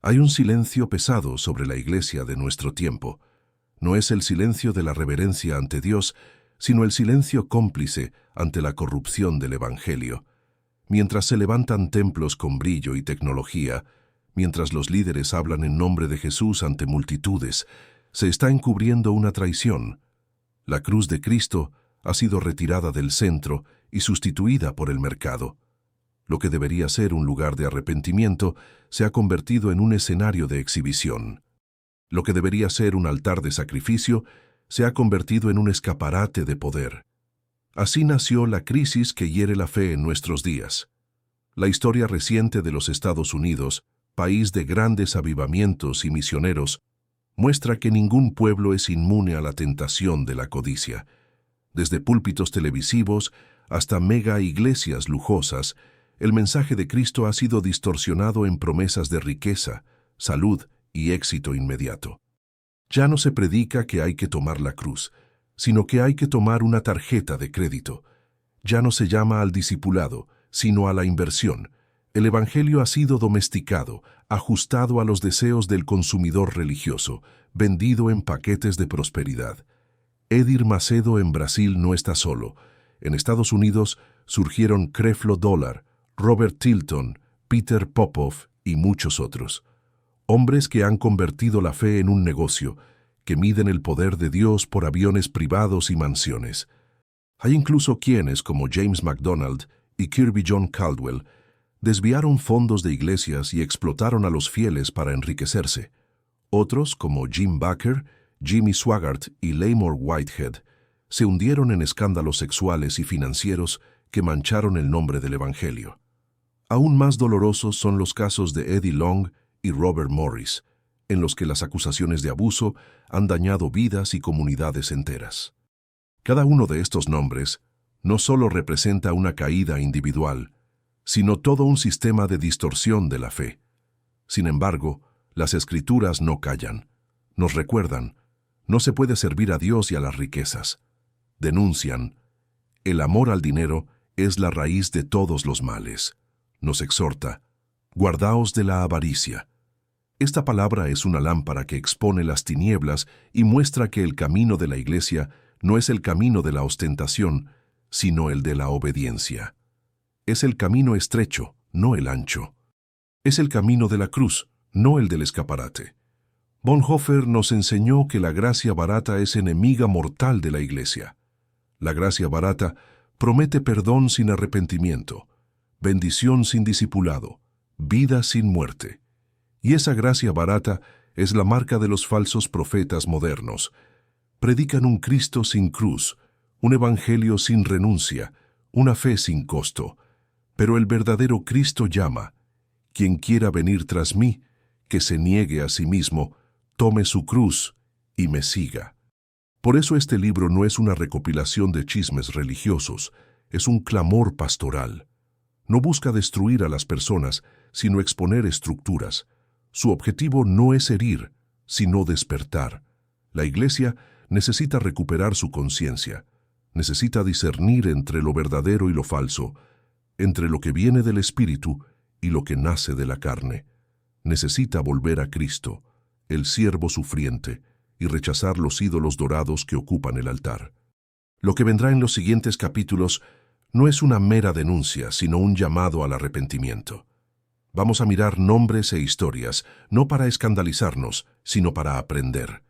Hay un silencio pesado sobre la Iglesia de nuestro tiempo. No es el silencio de la reverencia ante Dios, sino el silencio cómplice ante la corrupción del Evangelio. Mientras se levantan templos con brillo y tecnología, mientras los líderes hablan en nombre de Jesús ante multitudes, se está encubriendo una traición. La cruz de Cristo ha sido retirada del centro y sustituida por el mercado. Lo que debería ser un lugar de arrepentimiento se ha convertido en un escenario de exhibición. Lo que debería ser un altar de sacrificio se ha convertido en un escaparate de poder. Así nació la crisis que hiere la fe en nuestros días. La historia reciente de los Estados Unidos, país de grandes avivamientos y misioneros, muestra que ningún pueblo es inmune a la tentación de la codicia. Desde púlpitos televisivos hasta mega iglesias lujosas, el mensaje de Cristo ha sido distorsionado en promesas de riqueza, salud y éxito inmediato. Ya no se predica que hay que tomar la cruz, sino que hay que tomar una tarjeta de crédito. Ya no se llama al discipulado, sino a la inversión. El Evangelio ha sido domesticado, ajustado a los deseos del consumidor religioso, vendido en paquetes de prosperidad. Edir Macedo en Brasil no está solo. En Estados Unidos surgieron Creflo Dollar, Robert Tilton, Peter Popoff y muchos otros. Hombres que han convertido la fe en un negocio, que miden el poder de Dios por aviones privados y mansiones. Hay incluso quienes, como James MacDonald y Kirby John Caldwell, desviaron fondos de iglesias y explotaron a los fieles para enriquecerse. Otros, como Jim Bakker, Jimmy Swaggart y Lamor Whitehead, se hundieron en escándalos sexuales y financieros que mancharon el nombre del Evangelio. Aún más dolorosos son los casos de Eddie Long y Robert Morris, en los que las acusaciones de abuso han dañado vidas y comunidades enteras. Cada uno de estos nombres no solo representa una caída individual, sino todo un sistema de distorsión de la fe. Sin embargo, las Escrituras no callan, nos recuerdan, no se puede servir a Dios y a las riquezas. Denuncian, el amor al dinero es la raíz de todos los males. Nos exhorta, guardaos de la avaricia. Esta palabra es una lámpara que expone las tinieblas y muestra que el camino de la Iglesia no es el camino de la ostentación, sino el de la obediencia. Es el camino estrecho, no el ancho. Es el camino de la cruz, no el del escaparate. Bonhoeffer nos enseñó que la gracia barata es enemiga mortal de la Iglesia. La gracia barata promete perdón sin arrepentimiento, bendición sin discipulado, vida sin muerte. Y esa gracia barata es la marca de los falsos profetas modernos. Predican un Cristo sin cruz, un evangelio sin renuncia, una fe sin costo. Pero el verdadero Cristo llama: quien quiera venir tras mí, que se niegue a sí mismo, tome su cruz y me siga. Por eso este libro no es una recopilación de chismes religiosos, es un clamor pastoral. No busca destruir a las personas, sino exponer estructuras. Su objetivo no es herir, sino despertar. La Iglesia necesita recuperar su conciencia, necesita discernir entre lo verdadero y lo falso, entre lo que viene del Espíritu y lo que nace de la carne. Necesita volver a Cristo, el siervo sufriente, y rechazar los ídolos dorados que ocupan el altar. Lo que vendrá en los siguientes capítulos no es una mera denuncia, sino un llamado al arrepentimiento. Vamos a mirar nombres e historias, no para escandalizarnos, sino para aprender.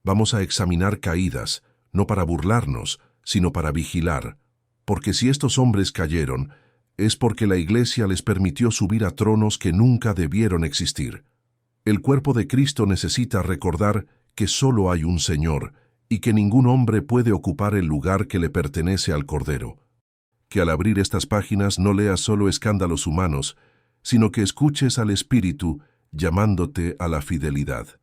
Vamos a examinar caídas, no para burlarnos, sino para vigilar, porque si estos hombres cayeron, es porque la Iglesia les permitió subir a tronos que nunca debieron existir. El cuerpo de Cristo necesita recordar que solo hay un Señor y que ningún hombre puede ocupar el lugar que le pertenece al Cordero. Que al abrir estas páginas no leas solo escándalos humanos, sino que escuches al Espíritu llamándote a la fidelidad.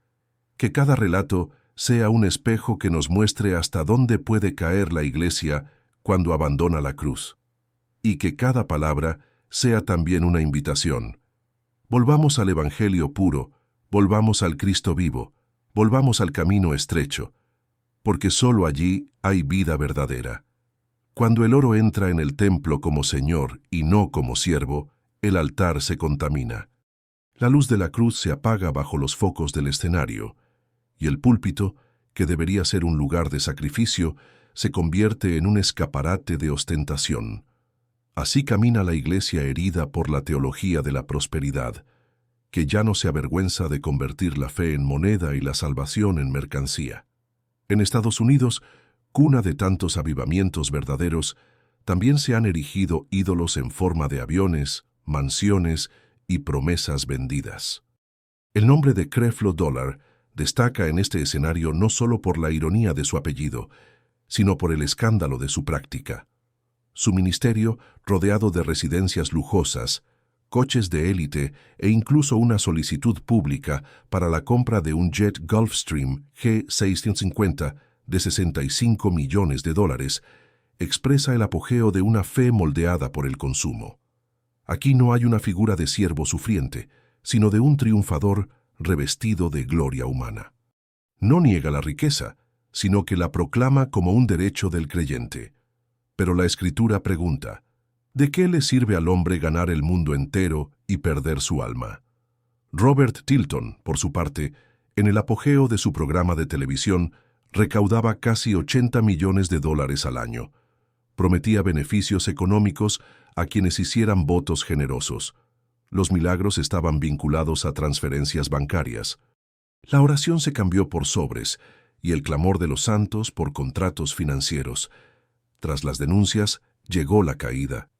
Que cada relato sea un espejo que nos muestre hasta dónde puede caer la Iglesia cuando abandona la cruz. Y que cada palabra sea también una invitación. Volvamos al Evangelio puro, volvamos al Cristo vivo, volvamos al camino estrecho, porque solo allí hay vida verdadera. Cuando el oro entra en el templo como señor y no como siervo, el altar se contamina. La luz de la cruz se apaga bajo los focos del escenario, y el púlpito, que debería ser un lugar de sacrificio, se convierte en un escaparate de ostentación. Así camina la iglesia herida por la teología de la prosperidad, que ya no se avergüenza de convertir la fe en moneda y la salvación en mercancía. En Estados Unidos, cuna de tantos avivamientos verdaderos, también se han erigido ídolos en forma de aviones, mansiones y promesas vendidas. El nombre de Creflo Dollar destaca en este escenario no solo por la ironía de su apellido, sino por el escándalo de su práctica. Su ministerio, rodeado de residencias lujosas, coches de élite e incluso una solicitud pública para la compra de un jet Gulfstream G650 de $65 millones, expresa el apogeo de una fe moldeada por el consumo. Aquí no hay una figura de siervo sufriente, sino de un triunfador revestido de gloria humana. No niega la riqueza, sino que la proclama como un derecho del creyente. Pero la Escritura pregunta, ¿de qué le sirve al hombre ganar el mundo entero y perder su alma? Robert Tilton, por su parte, en el apogeo de su programa de televisión, recaudaba casi $80 millones al año. Prometía beneficios económicos a quienes hicieran votos generosos. Los milagros estaban vinculados a transferencias bancarias. La oración se cambió por sobres y el clamor de los santos por contratos financieros. Tras las denuncias, llegó la caída.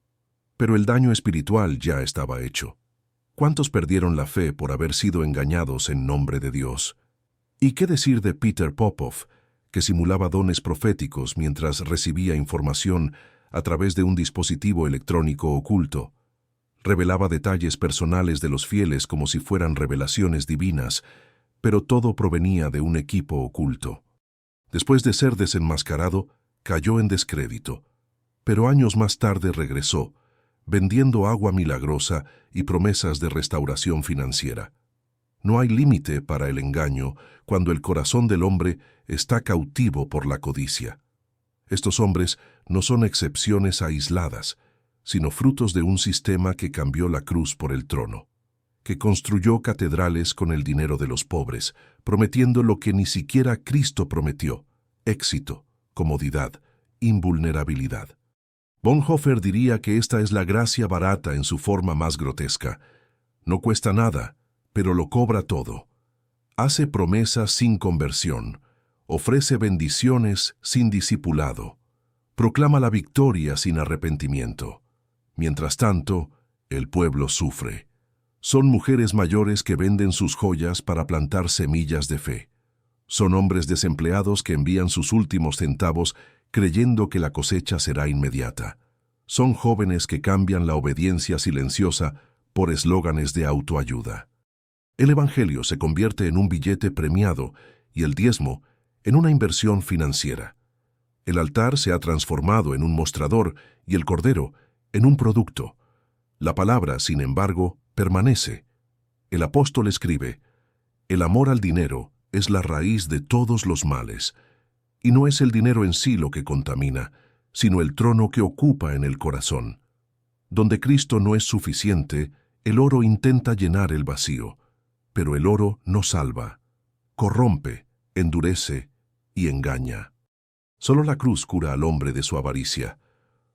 Pero el daño espiritual ya estaba hecho. ¿Cuántos perdieron la fe por haber sido engañados en nombre de Dios? ¿Y qué decir de Peter Popoff, que simulaba dones proféticos mientras recibía información a través de un dispositivo electrónico oculto? Revelaba detalles personales de los fieles como si fueran revelaciones divinas, pero todo provenía de un equipo oculto. Después de ser desenmascarado, cayó en descrédito, pero años más tarde regresó, vendiendo agua milagrosa y promesas de restauración financiera. No hay límite para el engaño cuando el corazón del hombre está cautivo por la codicia. Estos hombres no son excepciones aisladas, sino frutos de un sistema que cambió la cruz por el trono, que construyó catedrales con el dinero de los pobres, prometiendo lo que ni siquiera Cristo prometió: éxito, comodidad, invulnerabilidad. Bonhoeffer diría que esta es la gracia barata en su forma más grotesca. No cuesta nada, pero lo cobra todo. Hace promesas sin conversión, ofrece bendiciones sin discipulado, proclama la victoria sin arrepentimiento. Mientras tanto, el pueblo sufre. Son mujeres mayores que venden sus joyas para plantar semillas de fe. Son hombres desempleados que envían sus últimos centavos creyendo que la cosecha será inmediata. Son jóvenes que cambian la obediencia silenciosa por eslóganes de autoayuda. El Evangelio se convierte en un billete premiado y el diezmo en una inversión financiera. El altar se ha transformado en un mostrador y el cordero en un producto. La palabra, sin embargo, permanece. El apóstol escribe: el amor al dinero es la raíz de todos los males, y no es el dinero en sí lo que contamina, sino el trono que ocupa en el corazón. Donde Cristo no es suficiente, el oro intenta llenar el vacío, pero el oro no salva, corrompe, endurece y engaña. Solo la cruz cura al hombre de su avaricia.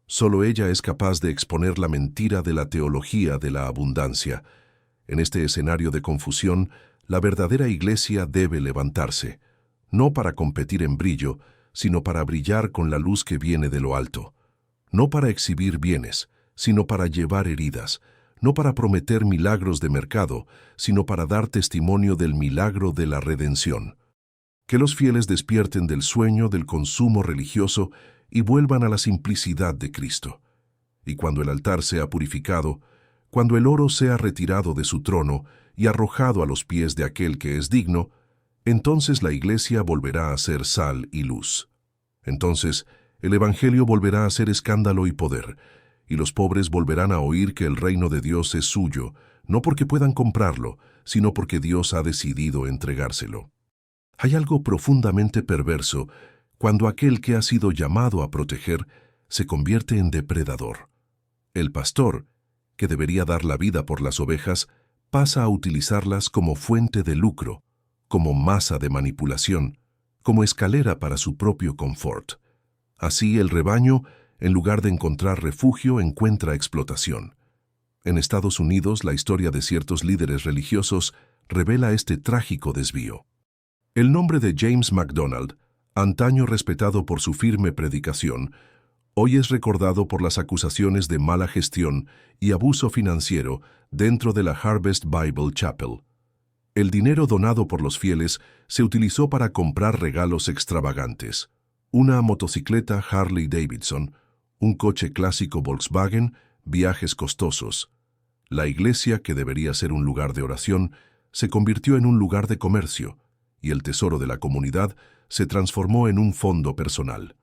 Solo ella es capaz de exponer la mentira de la teología de la abundancia. En este escenario de confusión, la verdadera iglesia debe levantarse, no para competir en brillo, sino para brillar con la luz que viene de lo alto. No para exhibir bienes, sino para llevar heridas. No para prometer milagros de mercado, sino para dar testimonio del milagro de la redención. Que los fieles despierten del sueño del consumo religioso y vuelvan a la simplicidad de Cristo. Y cuando el altar sea purificado, cuando el oro sea retirado de su trono y arrojado a los pies de aquel que es digno, entonces la iglesia volverá a ser sal y luz. Entonces el Evangelio volverá a ser escándalo y poder, y los pobres volverán a oír que el reino de Dios es suyo, no porque puedan comprarlo, sino porque Dios ha decidido entregárselo. Hay algo profundamente perverso cuando aquel que ha sido llamado a proteger se convierte en depredador. El pastor, que debería dar la vida por las ovejas, pasa a utilizarlas como fuente de lucro, como masa de manipulación, como escalera para su propio confort. Así el rebaño, en lugar de encontrar refugio, encuentra explotación. En Estados Unidos, la historia de ciertos líderes religiosos revela este trágico desvío. El nombre de James MacDonald, antaño respetado por su firme predicación, hoy es recordado por las acusaciones de mala gestión y abuso financiero dentro de la Harvest Bible Chapel. El dinero donado por los fieles se utilizó para comprar regalos extravagantes: una motocicleta Harley Davidson, un coche clásico Volkswagen, viajes costosos. La iglesia, que debería ser un lugar de oración, se convirtió en un lugar de comercio, y el tesoro de la comunidad se transformó en un fondo personal.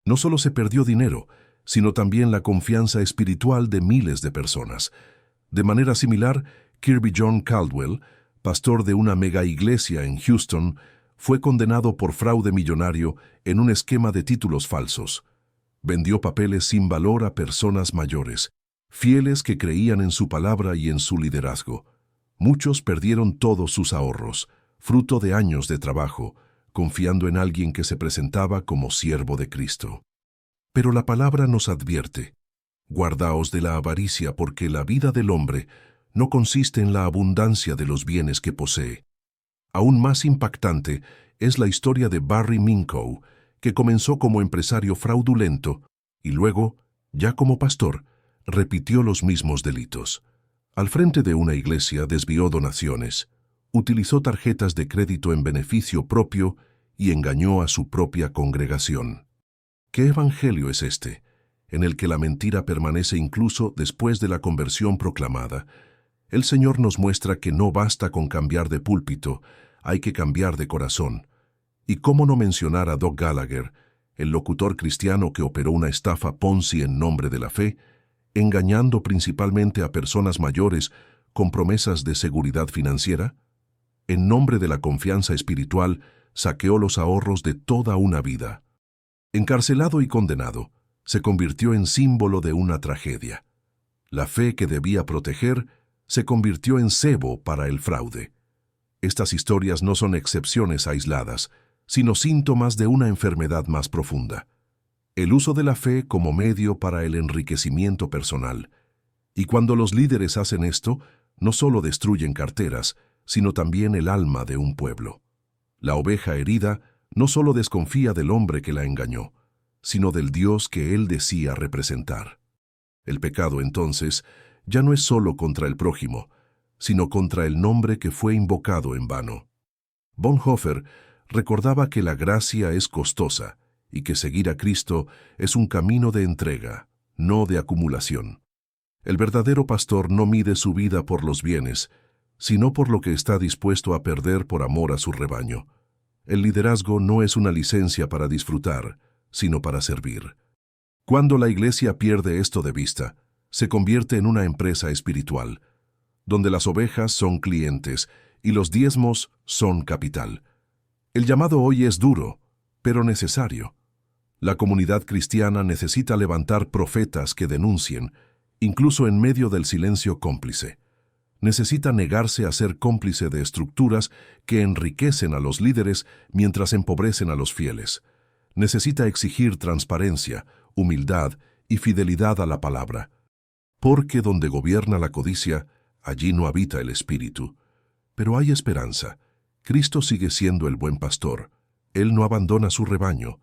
No solo se perdió dinero, sino también la confianza espiritual de miles de personas. De manera similar, Kirby John Caldwell, pastor de una mega iglesia en Houston, fue condenado por fraude millonario en un esquema de títulos falsos. Vendió papeles sin valor a personas mayores, fieles que creían en su palabra y en su liderazgo. Muchos perdieron todos sus ahorros, fruto de años de trabajo, confiando en alguien que se presentaba como siervo de Cristo. Pero la palabra nos advierte: guardaos de la avaricia, porque la vida del hombre no consiste en la abundancia de los bienes que posee. Aún más impactante es la historia de Barry Minkow, que comenzó como empresario fraudulento y luego, ya como pastor, repitió los mismos delitos. Al frente de una iglesia desvió donaciones, utilizó tarjetas de crédito en beneficio propio y engañó a su propia congregación. ¿Qué evangelio es este, en el que la mentira permanece incluso después de la conversión proclamada? El Señor nos muestra que no basta con cambiar de púlpito, hay que cambiar de corazón. ¿Y cómo no mencionar a Doug Gallagher, el locutor cristiano que operó una estafa Ponzi en nombre de la fe, engañando principalmente a personas mayores con promesas de seguridad financiera? En nombre de la confianza espiritual, saqueó los ahorros de toda una vida. Encarcelado y condenado, se convirtió en símbolo de una tragedia. La fe que debía proteger se convirtió en cebo para el fraude. Estas historias no son excepciones aisladas, sino síntomas de una enfermedad más profunda: el uso de la fe como medio para el enriquecimiento personal. Y cuando los líderes hacen esto, no solo destruyen carteras, sino también el alma de un pueblo. La oveja herida no solo desconfía del hombre que la engañó, sino del Dios que él decía representar. El pecado, entonces, ya no es solo contra el prójimo, sino contra el nombre que fue invocado en vano. Bonhoeffer recordaba que la gracia es costosa y que seguir a Cristo es un camino de entrega, no de acumulación. El verdadero pastor no mide su vida por los bienes, sino por lo que está dispuesto a perder por amor a su rebaño. El liderazgo no es una licencia para disfrutar, sino para servir. Cuando la iglesia pierde esto de vista, se convierte en una empresa espiritual, donde las ovejas son clientes y los diezmos son capital. El llamado hoy es duro, pero necesario. La comunidad cristiana necesita levantar profetas que denuncien, incluso en medio del silencio cómplice. Necesita negarse a ser cómplice de estructuras que enriquecen a los líderes mientras empobrecen a los fieles. Necesita exigir transparencia, humildad y fidelidad a la palabra. Porque donde gobierna la codicia, allí no habita el espíritu. Pero hay esperanza. Cristo sigue siendo el buen pastor. Él no abandona su rebaño.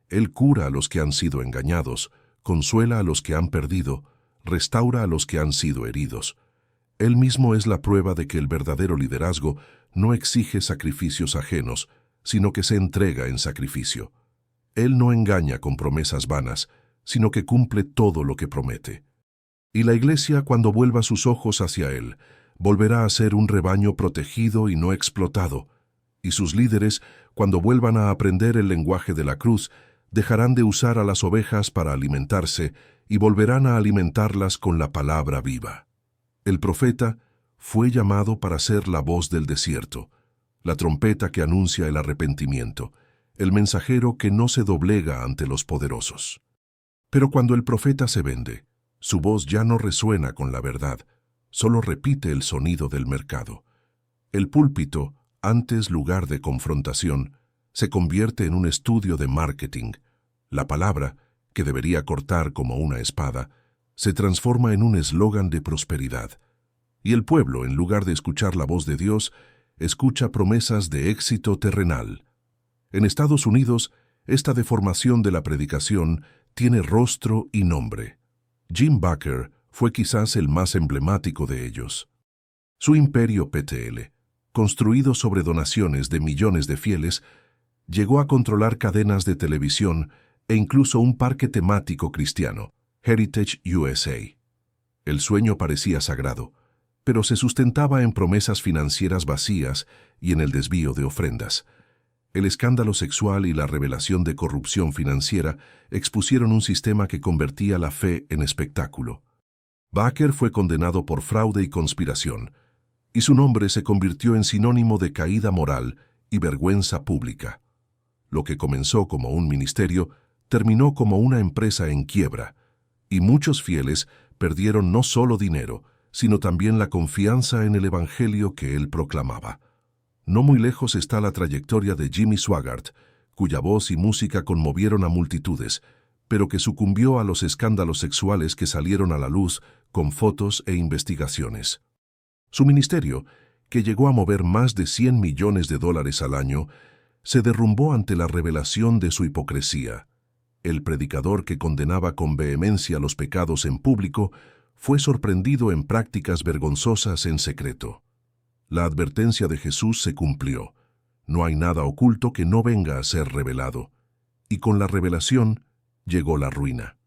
Él cura a los que han sido engañados, consuela a los que han perdido, restaura a los que han sido heridos. Él mismo es la prueba de que el verdadero liderazgo no exige sacrificios ajenos, sino que se entrega en sacrificio. Él no engaña con promesas vanas, sino que cumple todo lo que promete. Y la iglesia, cuando vuelva sus ojos hacia Él, volverá a ser un rebaño protegido y no explotado, y sus líderes, cuando vuelvan a aprender el lenguaje de la cruz, dejarán de usar a las ovejas para alimentarse y volverán a alimentarlas con la palabra viva. El profeta fue llamado para ser la voz del desierto, la trompeta que anuncia el arrepentimiento, el mensajero que no se doblega ante los poderosos. Pero cuando el profeta se vende, su voz ya no resuena con la verdad, solo repite el sonido del mercado. El púlpito, antes lugar de confrontación, se convierte en un estudio de marketing. La palabra, que debería cortar como una espada, se transforma en un eslogan de prosperidad. Y el pueblo, en lugar de escuchar la voz de Dios, escucha promesas de éxito terrenal. En Estados Unidos, esta deformación de la predicación tiene rostro y nombre. Jim Bakker fue quizás el más emblemático de ellos. Su imperio PTL, construido sobre donaciones de millones de fieles, llegó a controlar cadenas de televisión e incluso un parque temático cristiano, Heritage USA. El sueño parecía sagrado, pero se sustentaba en promesas financieras vacías y en el desvío de ofrendas. El escándalo sexual y la revelación de corrupción financiera expusieron un sistema que convertía la fe en espectáculo. Bakker fue condenado por fraude y conspiración, y su nombre se convirtió en sinónimo de caída moral y vergüenza pública. Lo que comenzó como un ministerio terminó como una empresa en quiebra, y muchos fieles perdieron no solo dinero, sino también la confianza en el evangelio que él proclamaba. No muy lejos está la trayectoria de Jimmy Swaggart, cuya voz y música conmovieron a multitudes, pero que sucumbió a los escándalos sexuales que salieron a la luz con fotos e investigaciones. Su ministerio, que llegó a mover más de $100 millones al año, se derrumbó ante la revelación de su hipocresía. El predicador que condenaba con vehemencia los pecados en público fue sorprendido en prácticas vergonzosas en secreto. La advertencia de Jesús se cumplió. No hay nada oculto que no venga a ser revelado. Y con la revelación llegó la ruina.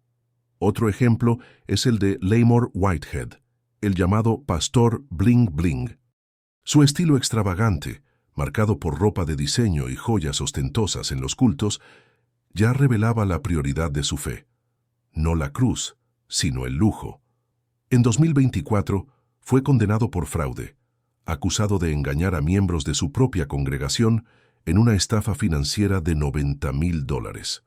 Otro ejemplo es el de Lamor Whitehead, el llamado pastor Bling Bling. Su estilo extravagante, marcado por ropa de diseño y joyas ostentosas en los cultos, ya revelaba la prioridad de su fe. No la cruz, sino el lujo. En 2024 fue condenado por fraude, acusado de engañar a miembros de su propia congregación en una estafa financiera de $90,000.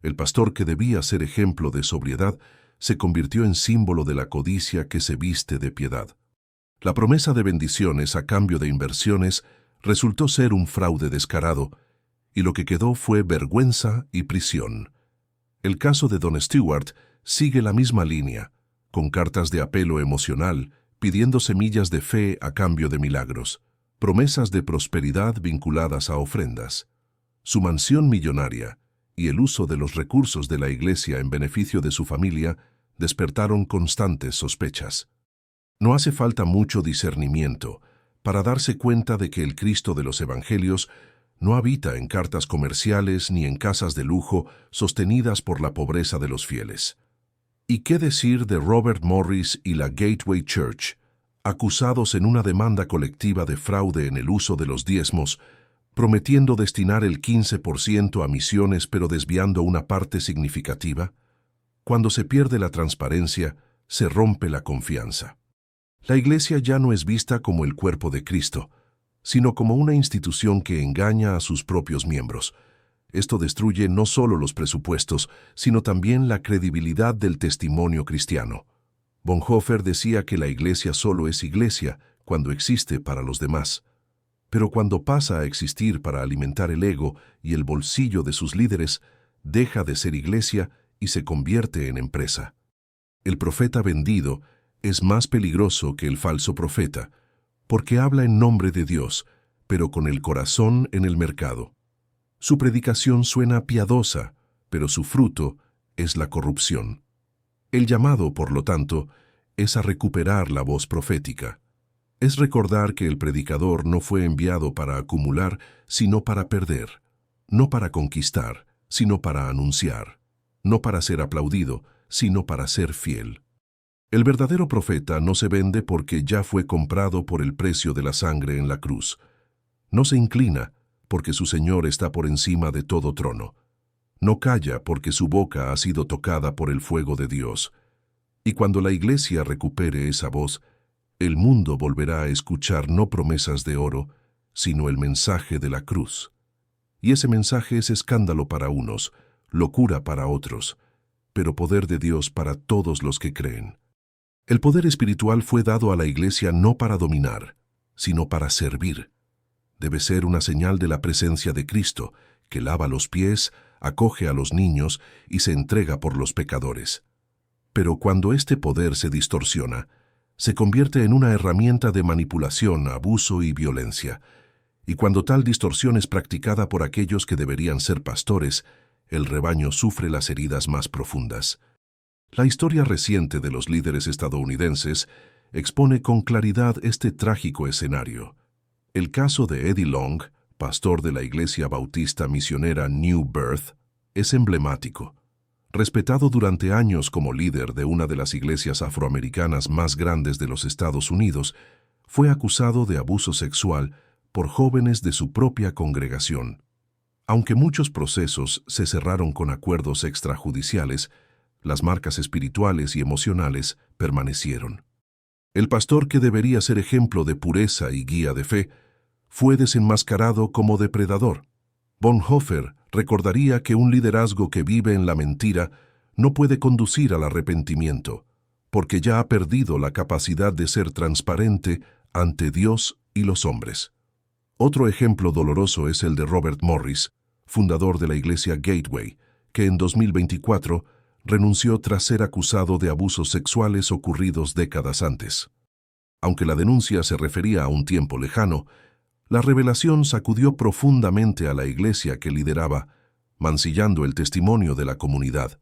El pastor, que debía ser ejemplo de sobriedad, se convirtió en símbolo de la codicia que se viste de piedad. La promesa de bendiciones a cambio de inversiones resultó ser un fraude descarado, y lo que quedó fue vergüenza y prisión. El caso de Don Stewart sigue la misma línea, con cartas de apelo emocional, pidiendo semillas de fe a cambio de milagros, promesas de prosperidad vinculadas a ofrendas. Su mansión millonaria y el uso de los recursos de la iglesia en beneficio de su familia despertaron constantes sospechas. No hace falta mucho discernimiento para darse cuenta de que el Cristo de los Evangelios no habita en cartas comerciales ni en casas de lujo sostenidas por la pobreza de los fieles. ¿Y qué decir de Robert Morris y la Gateway Church, acusados en una demanda colectiva de fraude en el uso de los diezmos, prometiendo destinar el 15% a misiones pero desviando una parte significativa? Cuando se pierde la transparencia, se rompe la confianza. La iglesia ya no es vista como el cuerpo de Cristo, sino como una institución que engaña a sus propios miembros. Esto destruye no solo los presupuestos, sino también la credibilidad del testimonio cristiano. Bonhoeffer decía que la iglesia solo es iglesia cuando existe para los demás. Pero cuando pasa a existir para alimentar el ego y el bolsillo de sus líderes, deja de ser iglesia y se convierte en empresa. El profeta vendido es más peligroso que el falso profeta, porque habla en nombre de Dios, pero con el corazón en el mercado. Su predicación suena piadosa, pero su fruto es la corrupción. El llamado, por lo tanto, es a recuperar la voz profética. Es recordar que el predicador no fue enviado para acumular, sino para perder, no para conquistar, sino para anunciar, no para ser aplaudido, sino para ser fiel. El verdadero profeta no se vende porque ya fue comprado por el precio de la sangre en la cruz. No se inclina porque su Señor está por encima de todo trono. No calla porque su boca ha sido tocada por el fuego de Dios. Y cuando la iglesia recupere esa voz, el mundo volverá a escuchar no promesas de oro, sino el mensaje de la cruz. Y ese mensaje es escándalo para unos, locura para otros, pero poder de Dios para todos los que creen. El poder espiritual fue dado a la Iglesia no para dominar, sino para servir. Debe ser una señal de la presencia de Cristo, que lava los pies, acoge a los niños y se entrega por los pecadores. Pero cuando este poder se distorsiona, se convierte en una herramienta de manipulación, abuso y violencia. Y cuando tal distorsión es practicada por aquellos que deberían ser pastores, el rebaño sufre las heridas más profundas. La historia reciente de los líderes estadounidenses expone con claridad este trágico escenario. El caso de Eddie Long, pastor de la Iglesia Bautista Misionera New Birth, es emblemático. Respetado durante años como líder de una de las iglesias afroamericanas más grandes de los Estados Unidos, fue acusado de abuso sexual por jóvenes de su propia congregación. Aunque muchos procesos se cerraron con acuerdos extrajudiciales, las marcas espirituales y emocionales permanecieron. El pastor, que debería ser ejemplo de pureza y guía de fe, fue desenmascarado como depredador. Bonhoeffer recordaría que un liderazgo que vive en la mentira no puede conducir al arrepentimiento, porque ya ha perdido la capacidad de ser transparente ante Dios y los hombres. Otro ejemplo doloroso es el de Robert Morris, fundador de la iglesia Gateway, que en 2024 renunció tras ser acusado de abusos sexuales ocurridos décadas antes. Aunque la denuncia se refería a un tiempo lejano, la revelación sacudió profundamente a la iglesia que lideraba, mancillando el testimonio de la comunidad.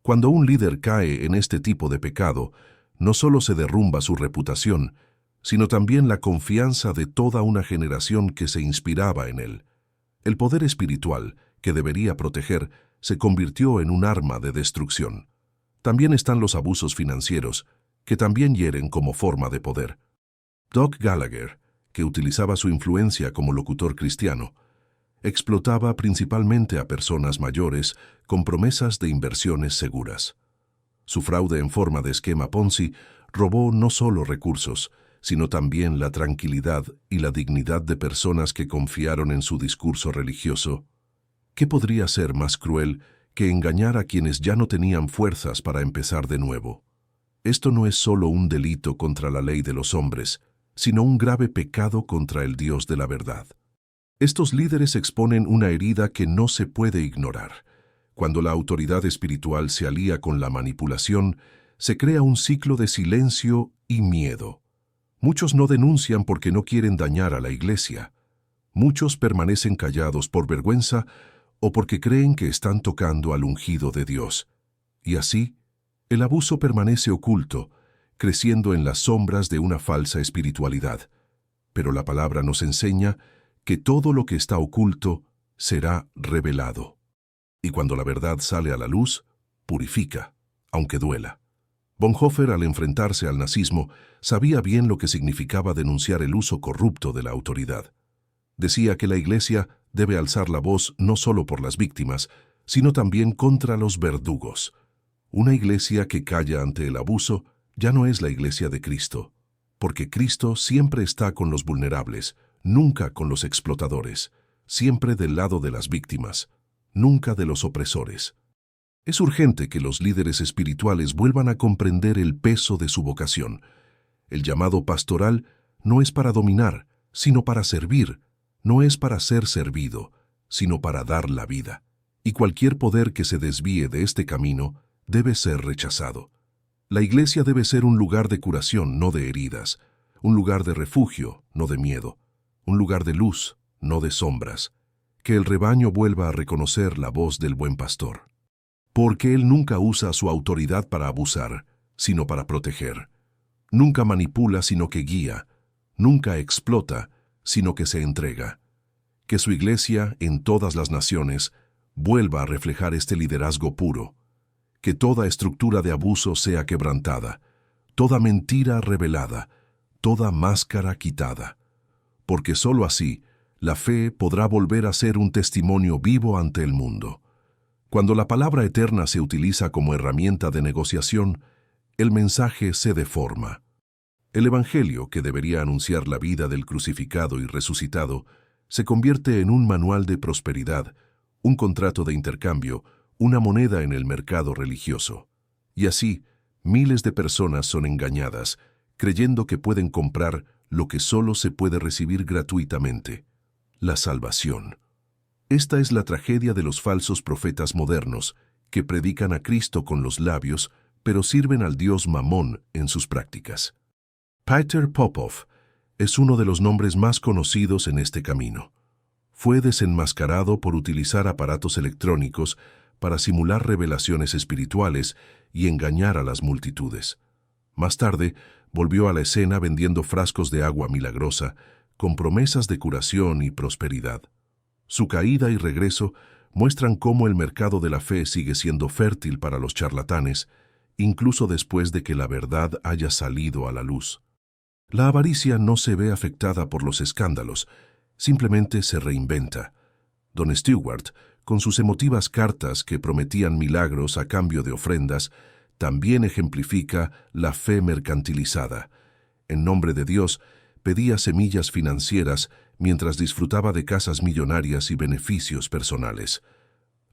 Cuando un líder cae en este tipo de pecado, no solo se derrumba su reputación, sino también la confianza de toda una generación que se inspiraba en él. El poder espiritual, que debería proteger, se convirtió en un arma de destrucción. También están los abusos financieros, que también hieren como forma de poder. Doug Gallagher, que utilizaba su influencia como locutor cristiano, explotaba principalmente a personas mayores con promesas de inversiones seguras. Su fraude en forma de esquema Ponzi robó no solo recursos, sino también la tranquilidad y la dignidad de personas que confiaron en su discurso religioso. ¿Qué podría ser más cruel que engañar a quienes ya no tenían fuerzas para empezar de nuevo? Esto no es solo un delito contra la ley de los hombres, sino un grave pecado contra el Dios de la verdad. Estos líderes exponen una herida que no se puede ignorar. Cuando la autoridad espiritual se alía con la manipulación, se crea un ciclo de silencio y miedo. Muchos no denuncian porque no quieren dañar a la iglesia. Muchos permanecen callados por vergüenza o porque creen que están tocando al ungido de Dios. Y así, el abuso permanece oculto, creciendo en las sombras de una falsa espiritualidad. Pero la palabra nos enseña que todo lo que está oculto será revelado. Y cuando la verdad sale a la luz, purifica, aunque duela. Bonhoeffer, al enfrentarse al nazismo, sabía bien lo que significaba denunciar el uso corrupto de la autoridad. Decía que la Iglesia debe alzar la voz no solo por las víctimas, sino también contra los verdugos. Una Iglesia que calla ante el abuso ya no es la Iglesia de Cristo, porque Cristo siempre está con los vulnerables, nunca con los explotadores, siempre del lado de las víctimas, nunca de los opresores. Es urgente que los líderes espirituales vuelvan a comprender el peso de su vocación. El llamado pastoral no es para dominar, sino para servir. No es para ser servido, sino para dar la vida. Y cualquier poder que se desvíe de este camino debe ser rechazado. La iglesia debe ser un lugar de curación, no de heridas, un lugar de refugio, no de miedo, un lugar de luz, no de sombras. Que el rebaño vuelva a reconocer la voz del buen pastor. Porque él nunca usa su autoridad para abusar, sino para proteger. Nunca manipula, sino que guía. Nunca explota, sino que se entrega. Que su iglesia, en todas las naciones, vuelva a reflejar este liderazgo puro. Que toda estructura de abuso sea quebrantada, toda mentira revelada, toda máscara quitada. Porque sólo así, la fe podrá volver a ser un testimonio vivo ante el mundo. Cuando la palabra eterna se utiliza como herramienta de negociación, el mensaje se deforma. El Evangelio, que debería anunciar la vida del crucificado y resucitado, se convierte en un manual de prosperidad, un contrato de intercambio, una moneda en el mercado religioso. Y así, Miles de personas son engañadas, creyendo que pueden comprar lo que solo se puede recibir gratuitamente: la salvación. Esta es la tragedia de los falsos profetas modernos, que predican a Cristo con los labios, pero sirven al dios Mamón en sus prácticas. Peter Popoff es uno de los nombres más conocidos en este camino. Fue desenmascarado por utilizar aparatos electrónicos para simular revelaciones espirituales y engañar a las multitudes. Más tarde, volvió a la escena vendiendo frascos de agua milagrosa, con promesas de curación y prosperidad. Su caída y regreso muestran cómo el mercado de la fe sigue siendo fértil para los charlatanes, incluso después de que la verdad haya salido a la luz. La avaricia no se ve afectada por los escándalos, simplemente se reinventa. Don Stewart, con sus emotivas cartas que prometían milagros a cambio de ofrendas, también ejemplifica la fe mercantilizada. En nombre de Dios, pedía semillas financieras mientras disfrutaba de casas millonarias y beneficios personales.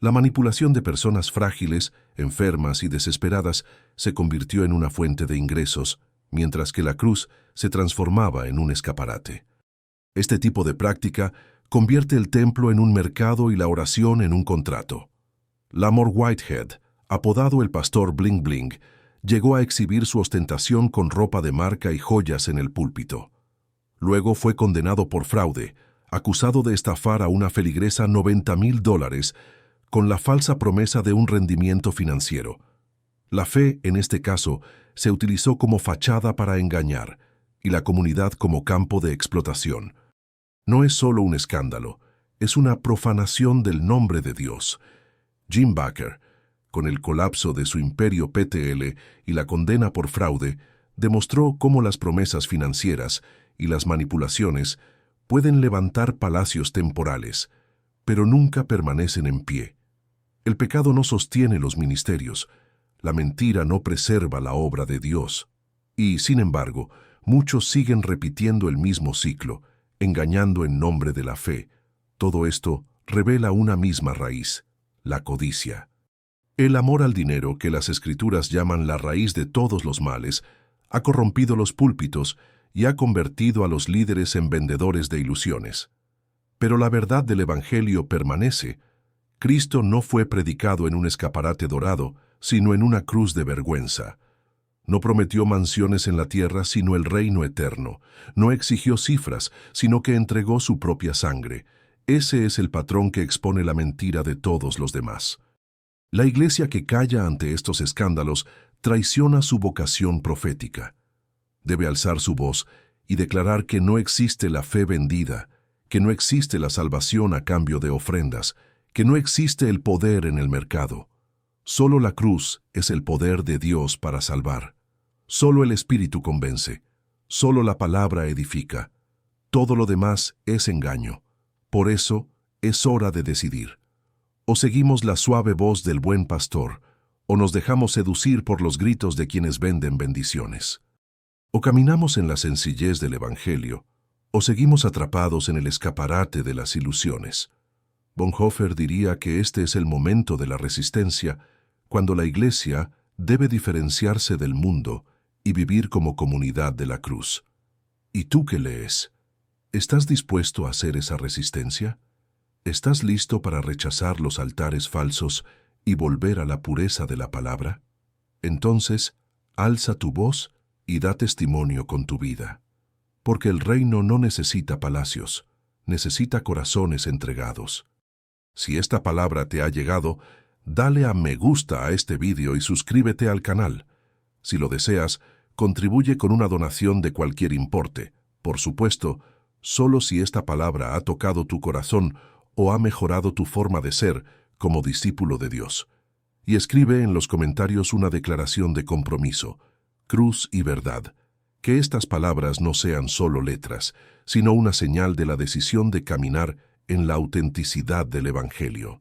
La manipulación de personas frágiles, enfermas y desesperadas se convirtió en una fuente de ingresos, mientras que la cruz se transformaba en un escaparate. Este tipo de práctica convierte el templo en un mercado y la oración en un contrato. Lamor Whitehead, apodado el pastor Bling Bling, llegó a exhibir su ostentación con ropa de marca y joyas en el púlpito. Luego fue condenado por fraude, acusado de estafar a una feligresa $90,000 con la falsa promesa de un rendimiento financiero. La fe, en este caso, se utilizó como fachada para engañar, y la comunidad como campo de explotación. No es solo un escándalo, es una profanación del nombre de Dios. Jim Bakker, con el colapso de su imperio PTL y la condena por fraude, demostró cómo las promesas financieras y las manipulaciones pueden levantar palacios temporales, pero nunca permanecen en pie. El pecado no sostiene los ministerios, la mentira no preserva la obra de Dios. Y, sin embargo, muchos siguen repitiendo el mismo ciclo, engañando en nombre de la fe. Todo esto revela una misma raíz: la codicia. El amor al dinero, que las Escrituras llaman la raíz de todos los males, ha corrompido los púlpitos y ha convertido a los líderes en vendedores de ilusiones. Pero la verdad del Evangelio permanece. Cristo no fue predicado en un escaparate dorado, sino en una cruz de vergüenza. No prometió mansiones en la tierra, sino el reino eterno. No exigió cifras, sino que entregó su propia sangre. Ese es el patrón que expone la mentira de todos los demás. La iglesia que calla ante estos escándalos traiciona su vocación profética. Debe alzar su voz y declarar que no existe la fe vendida, que no existe la salvación a cambio de ofrendas, que no existe el poder en el mercado. Solo la cruz es el poder de Dios para salvar. Solo el Espíritu convence. Solo la palabra edifica. Todo lo demás es engaño. Por eso es hora de decidir. O seguimos la suave voz del buen pastor, o nos dejamos seducir por los gritos de quienes venden bendiciones. O caminamos en la sencillez del Evangelio, o seguimos atrapados en el escaparate de las ilusiones. Bonhoeffer diría que este es el momento de la resistencia, cuando la Iglesia debe diferenciarse del mundo y vivir como comunidad de la cruz. ¿Y tú qué lees? ¿Estás dispuesto a hacer esa resistencia? ¿Estás listo para rechazar los altares falsos y volver a la pureza de la palabra? Entonces, alza tu voz y da testimonio con tu vida. Porque el reino no necesita palacios, necesita corazones entregados. Si esta palabra te ha llegado, dale a me gusta a este vídeo y suscríbete al canal. Si lo deseas, contribuye con una donación de cualquier importe. Por supuesto, solo si esta palabra ha tocado tu corazón o ha mejorado tu forma de ser como discípulo de Dios. Y escribe en los comentarios una declaración de compromiso: cruz y verdad. Que estas palabras no sean solo letras, sino una señal de la decisión de caminar en la autenticidad del Evangelio.